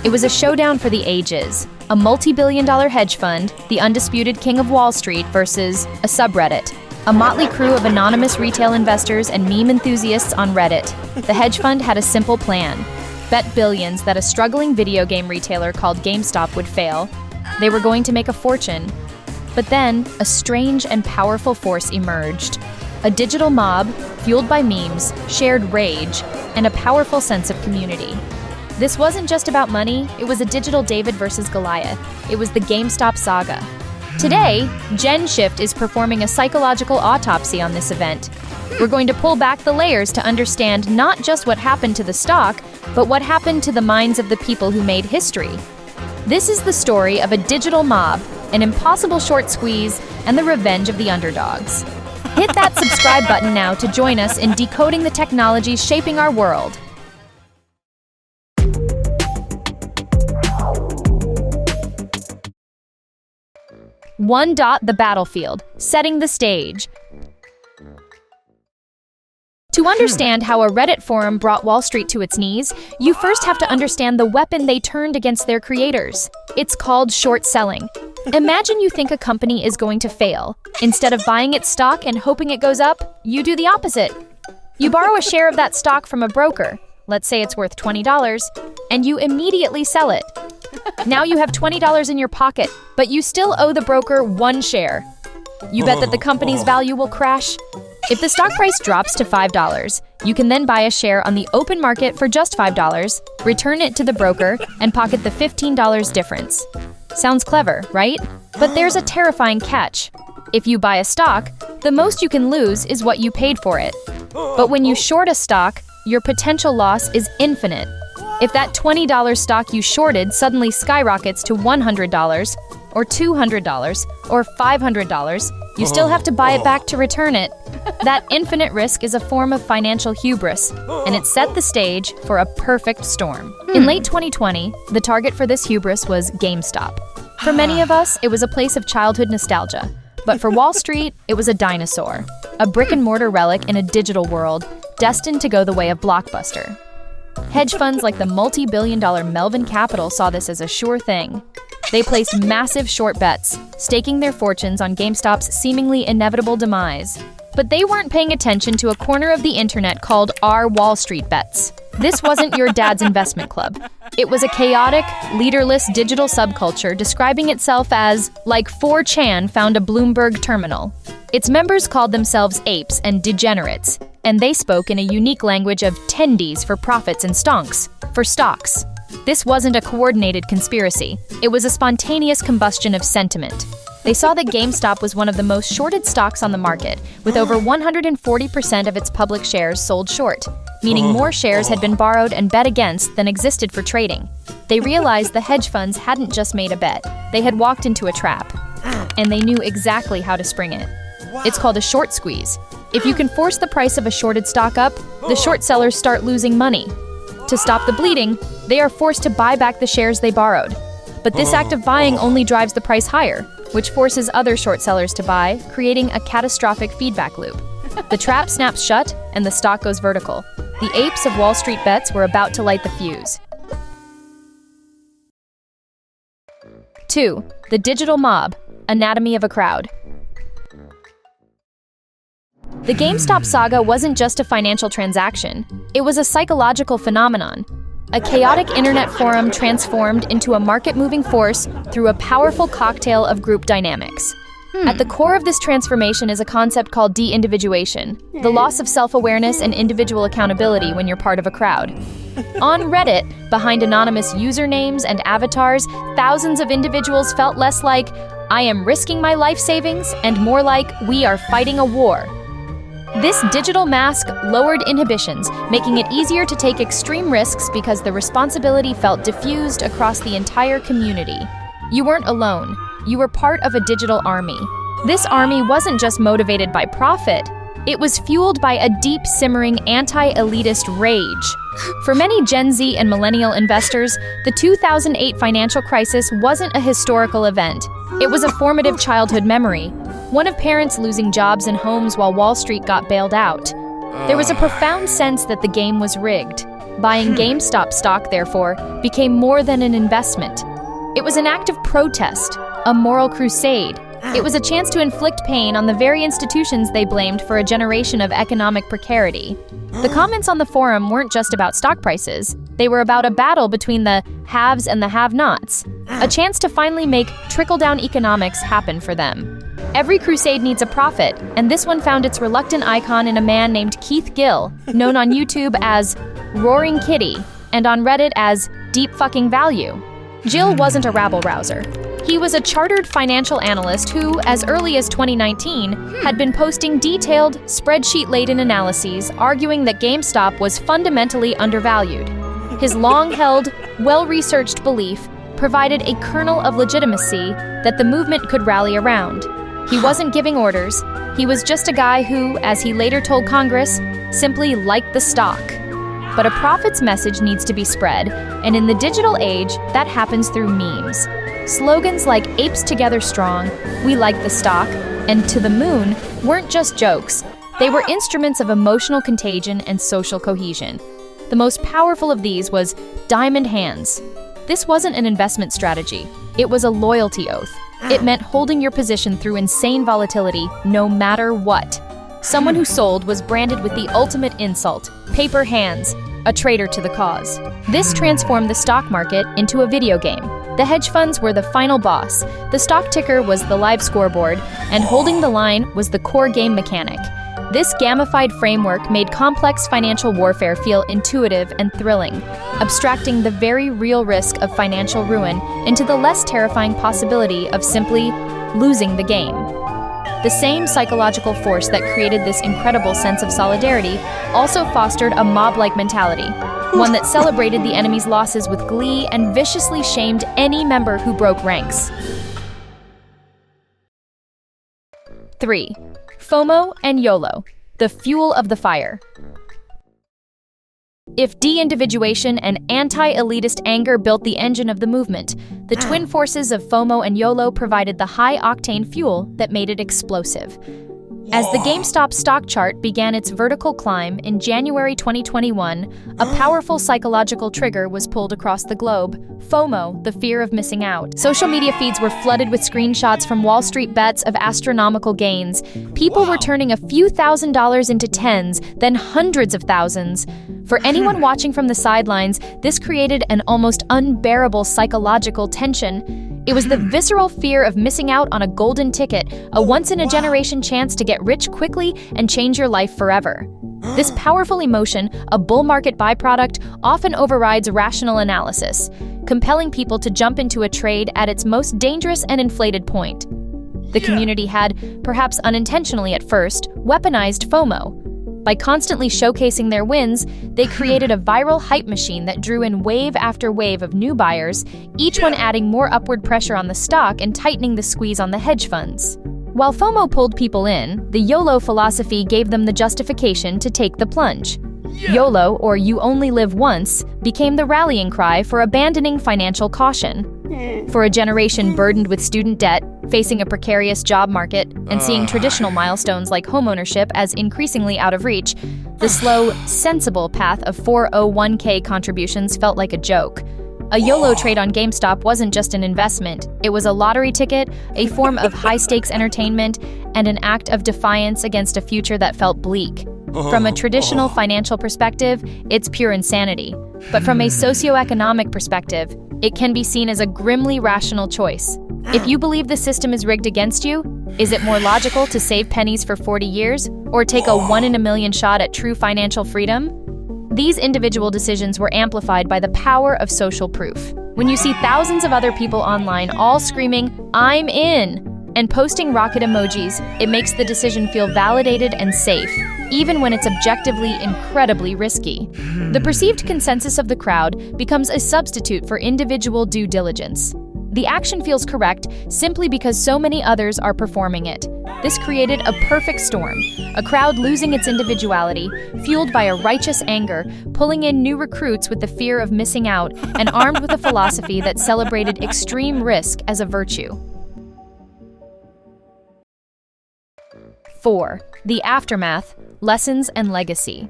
It was a showdown for the ages. A multi-billion-dollar hedge fund, the undisputed king of Wall Street, versus a subreddit. A motley crew of anonymous retail investors and meme enthusiasts on Reddit. The hedge fund had a simple plan. Bet billions that a struggling video game retailer called GameStop would fail. They were going to make a fortune. But then, a strange and powerful force emerged. A digital mob, fueled by memes, shared rage, and a powerful sense of community. This wasn't just about money, it was a digital David versus Goliath. It was the Gamestop Saga. Today, Gen Shift is performing a psychological autopsy on this event. We're going to pull back the layers to understand not just what happened to the stock, but what happened to the minds of the people who made history. This is the story of a digital mob, an impossible short squeeze, and the revenge of the underdogs. Hit that subscribe button now to join us in decoding the technologies shaping our world. The battlefield, setting the stage. To understand how a Reddit forum brought Wall Street to its knees, you first have to understand the weapon they turned against their creators. It's called short selling. Imagine you think a company is going to fail. Instead of buying its stock and hoping it goes up, you do the opposite. You borrow a share of that stock from a broker, let's say it's worth $20, and you immediately sell it. Now you have $20 in your pocket, but you still owe the broker one share. You bet that the company's value will crash. If the stock price drops to $5, you can then buy a share on the open market for just $5, return it to the broker, and pocket the $15 difference. Sounds clever, right? But there's a terrifying catch. If you buy a stock, the most you can lose is what you paid for it. But when you short a stock, your potential loss is infinite. If that $20 stock you shorted suddenly skyrockets to $100, or $200, or $500, you still have to buy it back to return it. That infinite risk is a form of financial hubris, and it set the stage for a perfect storm. In late 2020, the target for this hubris was GameStop. For many of us, it was a place of childhood nostalgia. But for Wall Street, it was a dinosaur, a brick-and-mortar relic in a digital world, destined to go the way of Blockbuster. Hedge funds like the multi-billion-dollar Melvin Capital saw this as a sure thing. They placed massive short bets, staking their fortunes on GameStop's seemingly inevitable demise. But they weren't paying attention to a corner of the internet called WallStreetBets. This wasn't your dad's investment club. It was a chaotic, leaderless digital subculture describing itself as, like 4chan found a Bloomberg terminal. Its members called themselves apes and degenerates, and they spoke in a unique language of tendies for profits and stonks for stocks. This wasn't a coordinated conspiracy. It was a spontaneous combustion of sentiment. They saw that GameStop was one of the most shorted stocks on the market, with over 140% of its public shares sold short, meaning more shares had been borrowed and bet against than existed for trading. They realized the hedge funds hadn't just made a bet, they had walked into a trap. And they knew exactly how to spring it. It's called a short squeeze. If you can force the price of a shorted stock up, the short sellers start losing money. To stop the bleeding, they are forced to buy back the shares they borrowed. But this act of buying only drives the price higher, which forces other short sellers to buy, creating a catastrophic feedback loop. The trap snaps shut, and the stock goes vertical. The apes of WallStreetBets were about to light the fuse. 2. The digital mob, anatomy of a crowd. The GameStop saga wasn't just a financial transaction. It was a psychological phenomenon. A chaotic internet forum transformed into a market-moving force through a powerful cocktail of group dynamics. At the core of this transformation is a concept called deindividuation, the loss of self-awareness and individual accountability when you're part of a crowd. On Reddit, behind anonymous usernames and avatars, thousands of individuals felt less like, "I am risking my life savings," and more like, "We are fighting a war." This digital mask lowered inhibitions, making it easier to take extreme risks because the responsibility felt diffused across the entire community. You weren't alone. You were part of a digital army. This army wasn't just motivated by profit. It was fueled by a deep, simmering anti-elitist rage. For many Gen Z and millennial investors, the 2008 financial crisis wasn't a historical event. It was a formative childhood memory, one of parents losing jobs and homes while Wall Street got bailed out. There was a profound sense that the game was rigged. Buying GameStop stock, therefore, became more than an investment. It was an act of protest, a moral crusade. It was a chance to inflict pain on the very institutions they blamed for a generation of economic precarity. The comments on the forum weren't just about stock prices. They were about a battle between the haves and the have-nots, a chance to finally make trickle-down economics happen for them. Every crusade needs a prophet, and this one found its reluctant icon in a man named Keith Gill, known on YouTube as Roaring Kitty and on Reddit as Deep Fucking Value. Gill wasn't a rabble-rouser. He was a chartered financial analyst who, as early as 2019, had been posting detailed, spreadsheet-laden analyses arguing that GameStop was fundamentally undervalued. His long-held, well-researched belief provided a kernel of legitimacy that the movement could rally around. He wasn't giving orders. He was just a guy who, as he later told Congress, simply liked the stock. But a prophet's message needs to be spread, and in the digital age, that happens through memes. Slogans like "Apes Together Strong," "We Like the Stock," and "To the Moon" weren't just jokes. They were instruments of emotional contagion and social cohesion. The most powerful of these was Diamond Hands. This wasn't an investment strategy. It was a loyalty oath. It meant holding your position through insane volatility, no matter what. Someone who sold was branded with the ultimate insult, paper hands, a traitor to the cause. This transformed the stock market into a video game. The hedge funds were the final boss, the stock ticker was the live scoreboard, and holding the line was the core game mechanic. This gamified framework made complex financial warfare feel intuitive and thrilling, abstracting the very real risk of financial ruin into the less terrifying possibility of simply losing the game. The same psychological force that created this incredible sense of solidarity also fostered a mob-like mentality, one that celebrated the enemy's losses with glee and viciously shamed any member who broke ranks. 3. FOMO and YOLO, the fuel of the fire. If deindividuation and anti-elitist anger built the engine of the movement, the twin forces of FOMO and YOLO provided the high-octane fuel that made it explosive. As the GameStop stock chart began its vertical climb in January 2021, a powerful psychological trigger was pulled across the globe: FOMO, the fear of missing out. Social media feeds were flooded with screenshots from WallStreetBets of astronomical gains. People were turning a few $1,000s into tens, then hundreds of thousands. For anyone watching from the sidelines, this created an almost unbearable psychological tension. It was the visceral fear of missing out on a golden ticket, a once-in-a-generation chance to get rich quickly and change your life forever. This powerful emotion, a bull market byproduct, often overrides rational analysis, compelling people to jump into a trade at its most dangerous and inflated point. The community had, perhaps unintentionally at first, weaponized FOMO. By constantly showcasing their wins, they created a viral hype machine that drew in wave after wave of new buyers, each one adding more upward pressure on the stock and tightening the squeeze on the hedge funds. While FOMO pulled people in, the YOLO philosophy gave them the justification to take the plunge. YOLO, or "You Only Live Once," became the rallying cry for abandoning financial caution. For a generation burdened with student debt, facing a precarious job market, and seeing traditional milestones like homeownership as increasingly out of reach, the slow, sensible path of 401k contributions felt like a joke. A YOLO trade on GameStop wasn't just an investment, it was a lottery ticket, a form of high-stakes entertainment, and an act of defiance against a future that felt bleak. From a traditional financial perspective, it's pure insanity. But from a socioeconomic perspective, it can be seen as a grimly rational choice. If you believe the system is rigged against you, is it more logical to save pennies for 40 years or take a 1 in a million shot at true financial freedom? These individual decisions were amplified by the power of social proof. When you see thousands of other people online all screaming, "I'm in!" and posting rocket emojis, it makes the decision feel validated and safe, even when it's objectively incredibly risky. The perceived consensus of the crowd becomes a substitute for individual due diligence. The action feels correct simply because so many others are performing it. This created a perfect storm, a crowd losing its individuality, fueled by a righteous anger, pulling in new recruits with the fear of missing out, and armed with a philosophy that celebrated extreme risk as a virtue. 4. The aftermath, lessons and legacy.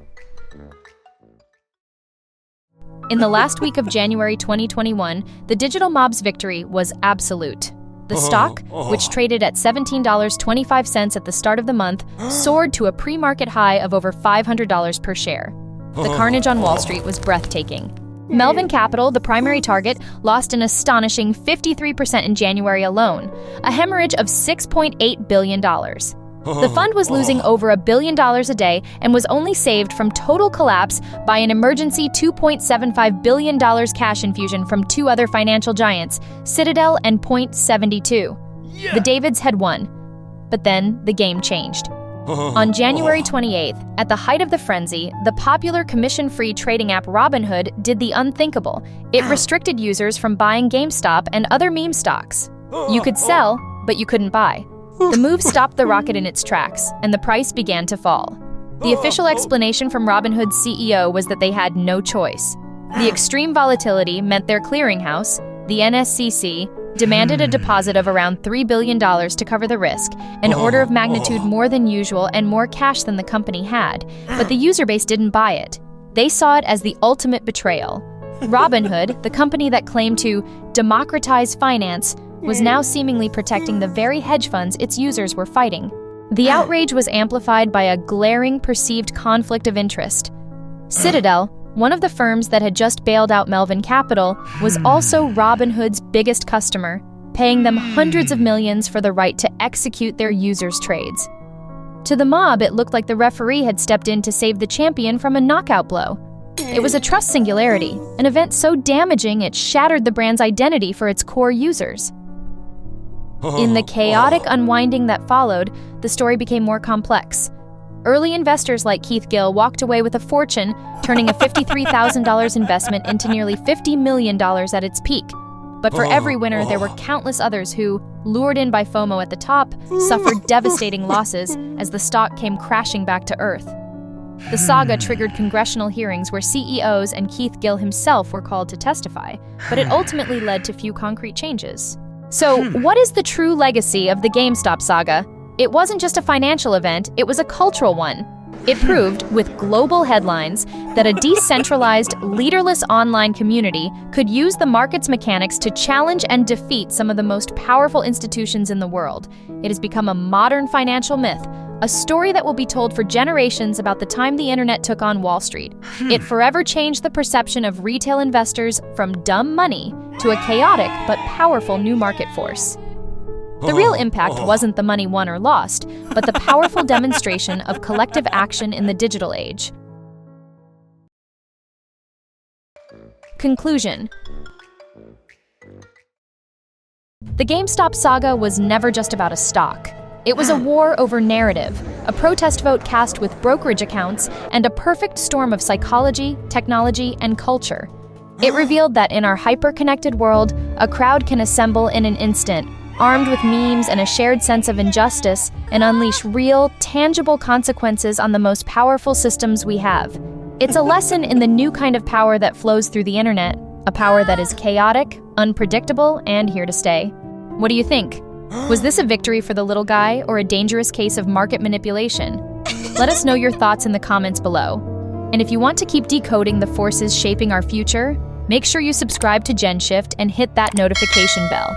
In the last week of January 2021, the digital mob's victory was absolute. The stock, which traded at $17.25 at the start of the month, soared to a pre-market high of over $500 per share. The carnage on Wall Street was breathtaking. Melvin Capital, the primary target, lost an astonishing 53% in January alone, a hemorrhage of $6.8 billion. The fund was losing over $1 billion a day and was only saved from total collapse by an emergency $2.75 billion cash infusion from two other financial giants, Citadel and Point72. The Davids had won, but then the game changed. On January 28th, at the height of the frenzy, the popular commission-free trading app Robinhood did the unthinkable. It restricted users from buying GameStop and other meme stocks. You could sell, but you couldn't buy. The move stopped the rocket in its tracks, and the price began to fall. The official explanation from Robinhood's CEO was that they had no choice. The extreme volatility meant their clearinghouse, the NSCC, demanded a deposit of around $3 billion to cover the risk, an order of magnitude more than usual and more cash than the company had, but the user base didn't buy it. They saw it as the ultimate betrayal. Robinhood, the company that claimed to democratize finance, was now seemingly protecting the very hedge funds its users were fighting. The outrage was amplified by a glaring perceived conflict of interest. Citadel, one of the firms that had just bailed out Melvin Capital, was also Robinhood's biggest customer, paying them hundreds of millions for the right to execute their users' trades. To the mob, it looked like the referee had stepped in to save the champion from a knockout blow. It was a trust singularity, an event so damaging it shattered the brand's identity for its core users. In the chaotic unwinding that followed, the story became more complex. Early investors like Keith Gill walked away with a fortune, turning a $53,000 investment into nearly $50 million at its peak. But for every winner, there were countless others who, lured in by FOMO at the top, suffered devastating losses as the stock came crashing back to earth. The saga triggered congressional hearings where CEOs and Keith Gill himself were called to testify, but it ultimately led to few concrete changes. So, what is the true legacy of the Gamestop saga? It wasn't just a financial event, it was a cultural one. It proved, with global headlines, that a decentralized, leaderless online community could use the market's mechanics to challenge and defeat some of the most powerful institutions in the world. It has become a modern financial myth, a story that will be told for generations about the time the internet took on Wall Street. It forever changed the perception of retail investors from dumb money to a chaotic but powerful new market force. The real impact wasn't the money won or lost, but the powerful demonstration of collective action in the digital age. Conclusion. The GameStop saga was never just about a stock. It was a war over narrative, a protest vote cast with brokerage accounts, and a perfect storm of psychology, technology, and culture. It revealed that in our hyper-connected world, a crowd can assemble in an instant, armed with memes and a shared sense of injustice, and unleash real, tangible consequences on the most powerful systems we have. It's a lesson in the new kind of power that flows through the internet, a power that is chaotic, unpredictable, and here to stay. What do you think? Was this a victory for the little guy or a dangerous case of market manipulation? Let us know your thoughts in the comments below. And if you want to keep decoding the forces shaping our future, make sure you subscribe to GenShift and hit that notification bell.